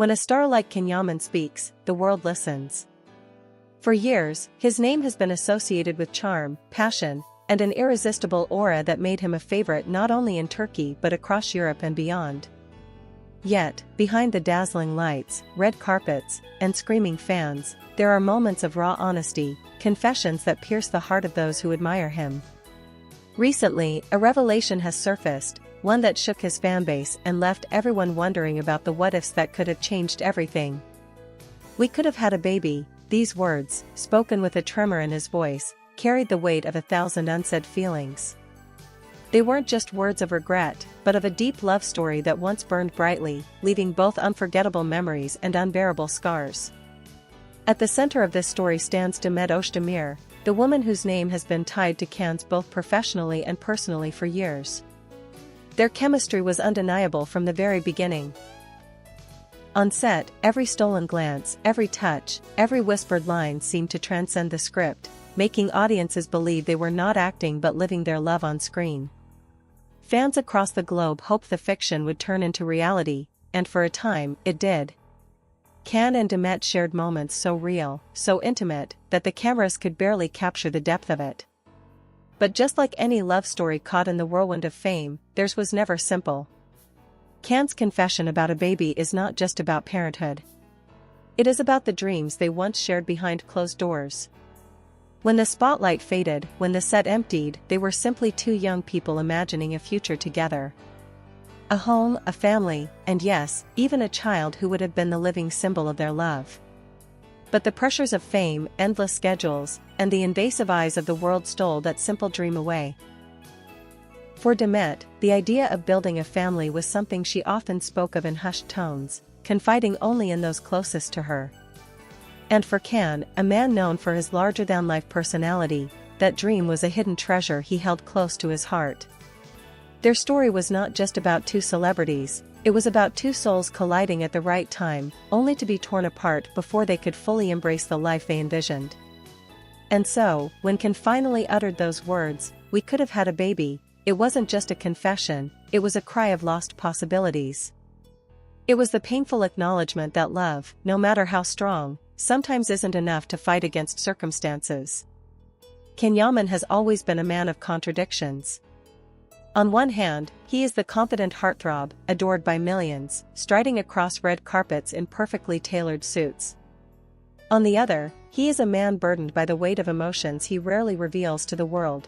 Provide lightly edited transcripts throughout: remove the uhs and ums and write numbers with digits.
When a star like Yaman speaks, the world listens. For years, his name has been associated with charm, passion, and an irresistible aura that made him a favorite not only in Turkey but across Europe and beyond. Yet, behind the dazzling lights, red carpets, and screaming fans, there are moments of raw honesty, confessions that pierce the heart of those who admire him. Recently, a revelation has surfaced, one that shook his fanbase and left everyone wondering about the what-ifs that could have changed everything. "We could have had a baby." These words, spoken with a tremor in his voice, carried the weight of 1,000 unsaid feelings. They weren't just words of regret, but of a deep love story that once burned brightly, leaving both unforgettable memories and unbearable scars. At the center of this story stands Demet Özdemir, the woman whose name has been tied to Cannes both professionally and personally for years. Their chemistry was undeniable from the very beginning. On set, every stolen glance, every touch, every whispered line seemed to transcend the script, making audiences believe they were not acting but living their love on screen. Fans across the globe hoped the fiction would turn into reality, and for a time, it did. Cannes and Demet shared moments so real, so intimate, that the cameras could barely capture the depth of it. But just like any love story caught in the whirlwind of fame, theirs was never simple. Cannes' confession about a baby is not just about parenthood. It is about the dreams they once shared behind closed doors. When the spotlight faded, when the set emptied, they were simply two young people imagining a future together. A home, a family, and yes, even a child who would have been the living symbol of their love. But the pressures of fame, endless schedules, and the invasive eyes of the world stole that simple dream away. For Demet, the idea of building a family was something she often spoke of in hushed tones, confiding only in those closest to her. And for Cannes, a man known for his larger-than-life personality, that dream was a hidden treasure he held close to his heart. Their story was not just about two celebrities, it was about two souls colliding at the right time, only to be torn apart before they could fully embrace the life they envisioned. And so, when Cannes finally uttered those words, "We could have had a baby," it wasn't just a confession, it was a cry of lost possibilities. It was the painful acknowledgement that love, no matter how strong, sometimes isn't enough to fight against circumstances. Yaman has always been a man of contradictions. On one hand, he is the confident heartthrob, adored by millions, striding across red carpets in perfectly tailored suits. On the other, he is a man burdened by the weight of emotions he rarely reveals to the world.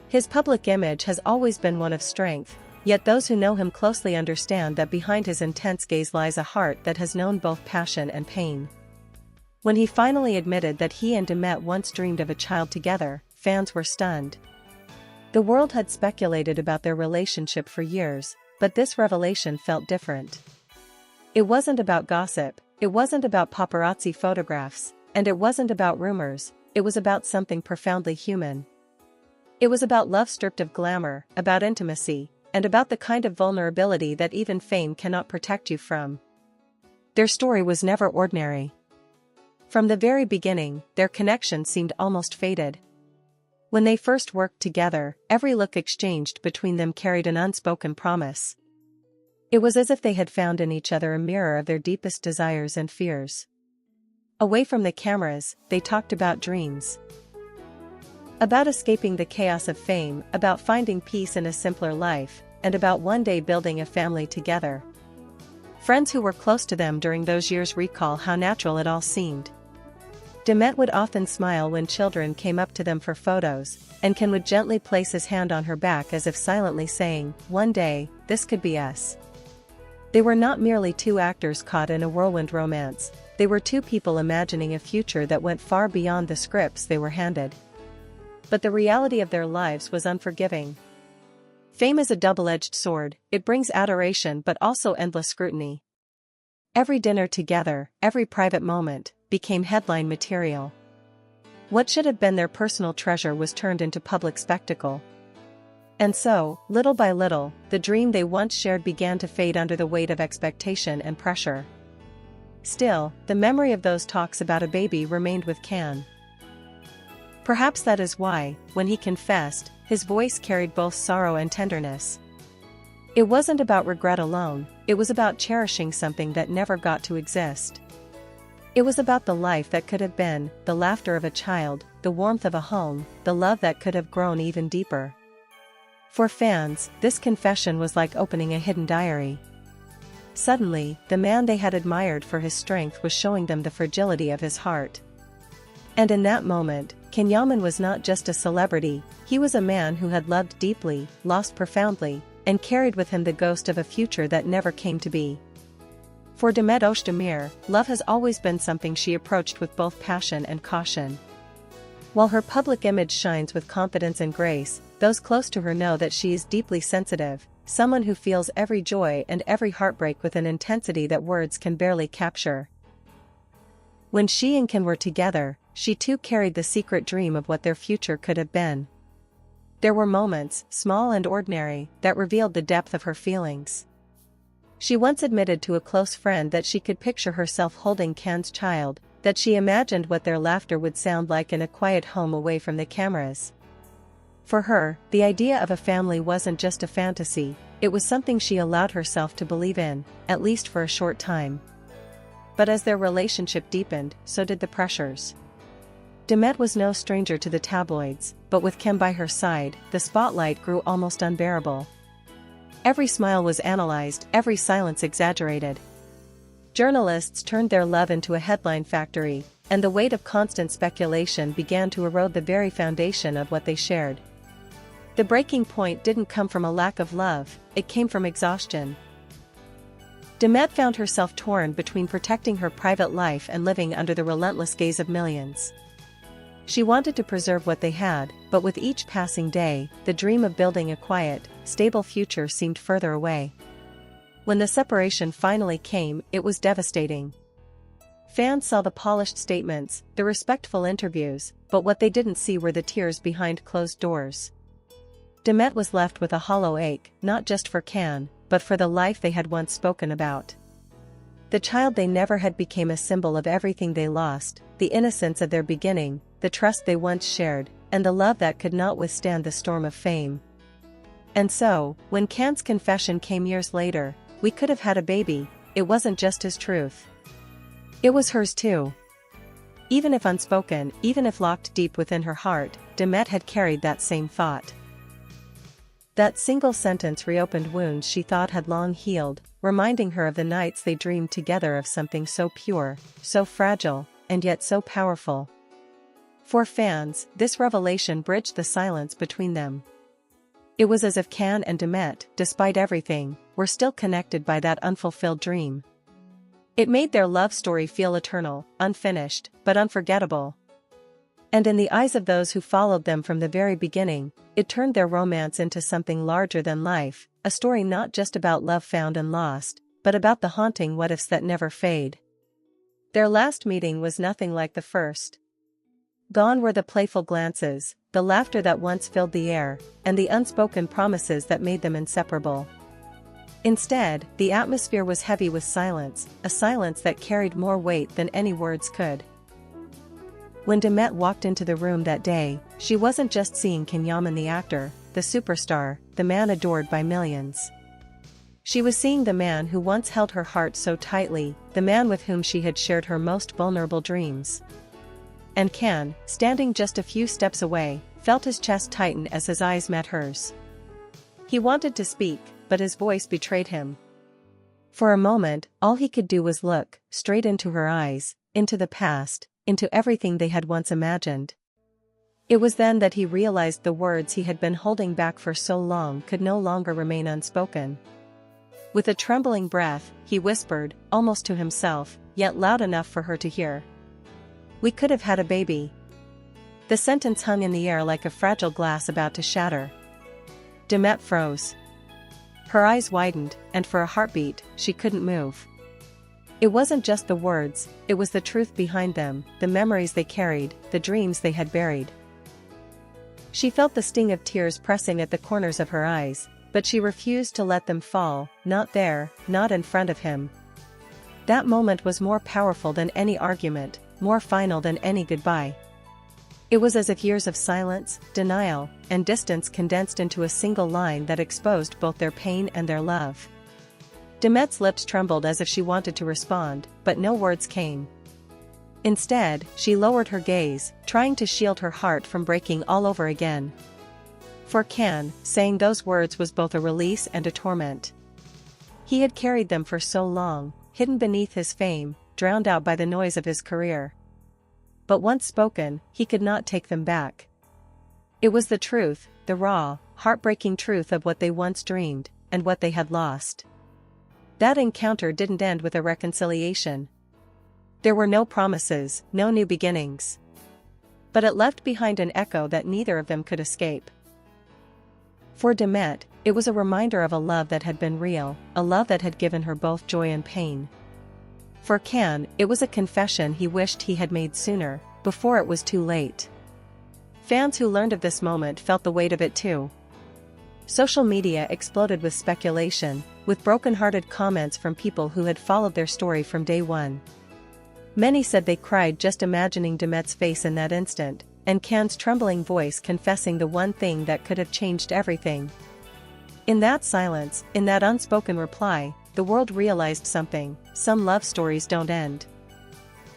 His public image has always been one of strength, yet those who know him closely understand that behind his intense gaze lies a heart that has known both passion and pain. When he finally admitted that he and Demet once dreamed of a child together, fans were stunned. The world had speculated about their relationship for years, but this revelation felt different. It wasn't about gossip, it wasn't about paparazzi photographs, and it wasn't about rumors, it was about something profoundly human. It was about love stripped of glamour, about intimacy, and about the kind of vulnerability that even fame cannot protect you from. Their story was never ordinary. From the very beginning, their connection seemed almost fated. When they first worked together, every look exchanged between them carried an unspoken promise. It was as if they had found in each other a mirror of their deepest desires and fears. Away from the cameras, they talked about dreams. About escaping the chaos of fame, about finding peace in a simpler life, and about one day building a family together. Friends who were close to them during those years recall how natural it all seemed. Demet would often smile when children came up to them for photos, and Cannes would gently place his hand on her back as if silently saying, "One day, this could be us." They were not merely two actors caught in a whirlwind romance, they were two people imagining a future that went far beyond the scripts they were handed. But the reality of their lives was unforgiving. Fame is a double-edged sword, it brings adoration but also endless scrutiny. Every dinner together, every private moment, became headline material. What should have been their personal treasure was turned into public spectacle. And so, little by little, the dream they once shared began to fade under the weight of expectation and pressure. Still, the memory of those talks about a baby remained with Cannes. Perhaps that is why, when he confessed, his voice carried both sorrow and tenderness. It wasn't about regret alone, it was about cherishing something that never got to exist. It was about the life that could have been, the laughter of a child, the warmth of a home, the love that could have grown even deeper. For fans, this confession was like opening a hidden diary. Suddenly, the man they had admired for his strength was showing them the fragility of his heart. And in that moment, Yaman was not just a celebrity, he was a man who had loved deeply, lost profoundly, and carried with him the ghost of a future that never came to be. For Demet Özdemir, love has always been something she approached with both passion and caution. While her public image shines with confidence and grace, those close to her know that she is deeply sensitive, someone who feels every joy and every heartbreak with an intensity that words can barely capture. When she and Can were together, she too carried the secret dream of what their future could have been. There were moments, small and ordinary, that revealed the depth of her feelings. She once admitted to a close friend that she could picture herself holding Can's child, that she imagined what their laughter would sound like in a quiet home away from the cameras. For her, the idea of a family wasn't just a fantasy, it was something she allowed herself to believe in, at least for a short time. But as their relationship deepened, so did the pressures. Demet was no stranger to the tabloids, but with Can by her side, the spotlight grew almost unbearable. Every smile was analyzed, every silence exaggerated. Journalists turned their love into a headline factory, and the weight of constant speculation began to erode the very foundation of what they shared. The breaking point didn't come from a lack of love, it came from exhaustion. Demet found herself torn between protecting her private life and living under the relentless gaze of millions. She wanted to preserve what they had, but with each passing day, the dream of building a quiet, stable future seemed further away. When the separation finally came, it was devastating. Fans saw the polished statements, the respectful interviews, but what they didn't see were the tears behind closed doors. Demet was left with a hollow ache, not just for Can, but for the life they had once spoken about. The child they never had became a symbol of everything they lost, the innocence of their beginning, the trust they once shared, and the love that could not withstand the storm of fame. And so, when Can's confession came years later, "We could have had a baby," it wasn't just his truth. It was hers too. Even if unspoken, even if locked deep within her heart, Demet had carried that same thought. That single sentence reopened wounds she thought had long healed, reminding her of the nights they dreamed together of something so pure, so fragile, and yet so powerful. For fans, this revelation bridged the silence between them. It was as if Can and Demet, despite everything, were still connected by that unfulfilled dream. It made their love story feel eternal, unfinished, but unforgettable. And in the eyes of those who followed them from the very beginning, it turned their romance into something larger than life, a story not just about love found and lost, but about the haunting what-ifs that never fade. Their last meeting was nothing like the first. Gone were the playful glances, the laughter that once filled the air, and the unspoken promises that made them inseparable. Instead, the atmosphere was heavy with silence, a silence that carried more weight than any words could. When Demet walked into the room that day, she wasn't just seeing Yaman the actor, the superstar, the man adored by millions. She was seeing the man who once held her heart so tightly, the man with whom she had shared her most vulnerable dreams. And Can, standing just a few steps away, felt his chest tighten as his eyes met hers. He wanted to speak, but his voice betrayed him. For a moment, all he could do was look, straight into her eyes, into the past, into everything they had once imagined. It was then that he realized the words he had been holding back for so long could no longer remain unspoken. With a trembling breath, he whispered, almost to himself, yet loud enough for her to hear. "We could have had a baby." The sentence hung in the air like a fragile glass about to shatter. Demet froze. Her eyes widened, and for a heartbeat, she couldn't move. It wasn't just the words, it was the truth behind them, the memories they carried, the dreams they had buried. She felt the sting of tears pressing at the corners of her eyes, but she refused to let them fall, not there, not in front of him. That moment was more powerful than any argument, more final than any goodbye. It was as if years of silence, denial, and distance condensed into a single line that exposed both their pain and their love. Demet's lips trembled as if she wanted to respond, but no words came. Instead, she lowered her gaze, trying to shield her heart from breaking all over again. For Can, saying those words was both a release and a torment. He had carried them for so long, hidden beneath his fame, drowned out by the noise of his career. But once spoken, he could not take them back. It was the truth, the raw, heartbreaking truth of what they once dreamed, and what they had lost. That encounter didn't end with a reconciliation. There were no promises, no new beginnings. But it left behind an echo that neither of them could escape. For Demet, it was a reminder of a love that had been real, a love that had given her both joy and pain. For Can, it was a confession he wished he had made sooner, before it was too late. Fans who learned of this moment felt the weight of it too. Social media exploded with speculation, with broken-hearted comments from people who had followed their story from day one. Many said they cried just imagining Demet's face in that instant, and Can's trembling voice confessing the one thing that could have changed everything. In that silence, in that unspoken reply, the world realized something: some love stories don't end.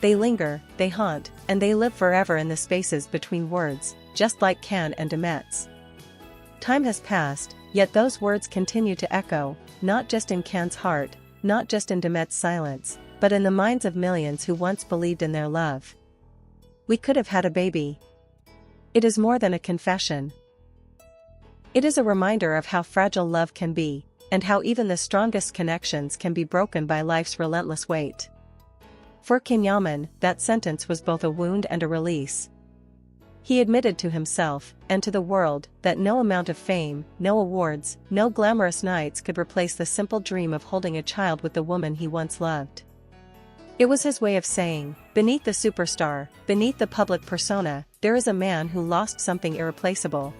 They linger, they haunt, and they live forever in the spaces between words, just like Can and Demet's. Time has passed, yet those words continue to echo, not just in Can's heart, not just in Demet's silence, but in the minds of millions who once believed in their love. We could have had a baby. It is more than a confession. It is a reminder of how fragile love can be, and how even the strongest connections can be broken by life's relentless weight. For Yaman, that sentence was both a wound and a release. He admitted to himself, and to the world, that no amount of fame, no awards, no glamorous nights could replace the simple dream of holding a child with the woman he once loved. It was his way of saying, beneath the superstar, beneath the public persona, there is a man who lost something irreplaceable.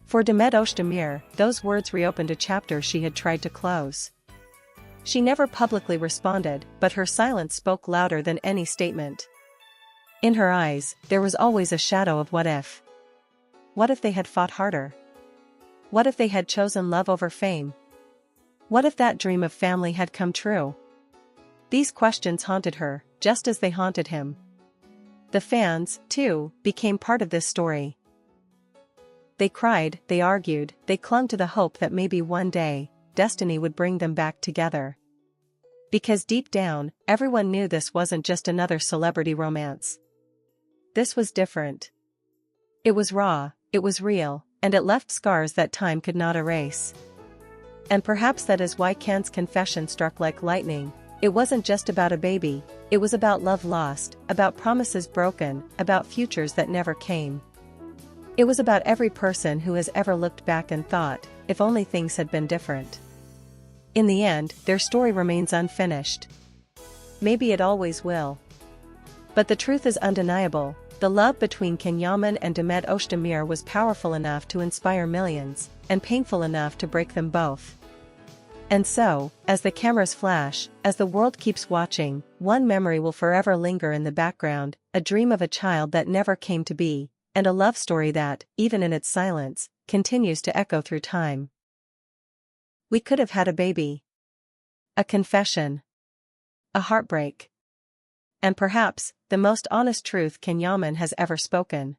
For Demet Özdemir, those words reopened a chapter she had tried to close. She never publicly responded, but her silence spoke louder than any statement. In her eyes, there was always a shadow of what if. What if they had fought harder? What if they had chosen love over fame? What if that dream of family had come true? These questions haunted her, just as they haunted him. The fans, too, became part of this story. They cried, they argued, they clung to the hope that maybe one day, destiny would bring them back together. Because deep down, everyone knew this wasn't just another celebrity romance. This was different. It was raw, it was real, and it left scars that time could not erase. And perhaps that is why Can's confession struck like lightning. It wasn't just about a baby, it was about love lost, about promises broken, about futures that never came. It was about every person who has ever looked back and thought, if only things had been different. In the end, their story remains unfinished. Maybe it always will. But the truth is undeniable. The love between Yaman and Demet Özdemir was powerful enough to inspire millions, and painful enough to break them both. And so, as the cameras flash, as the world keeps watching, one memory will forever linger in the background, a dream of a child that never came to be, and a love story that, even in its silence, continues to echo through time. We could have had a baby. A confession. A heartbreak. And perhaps, the most honest truth Yaman has ever spoken.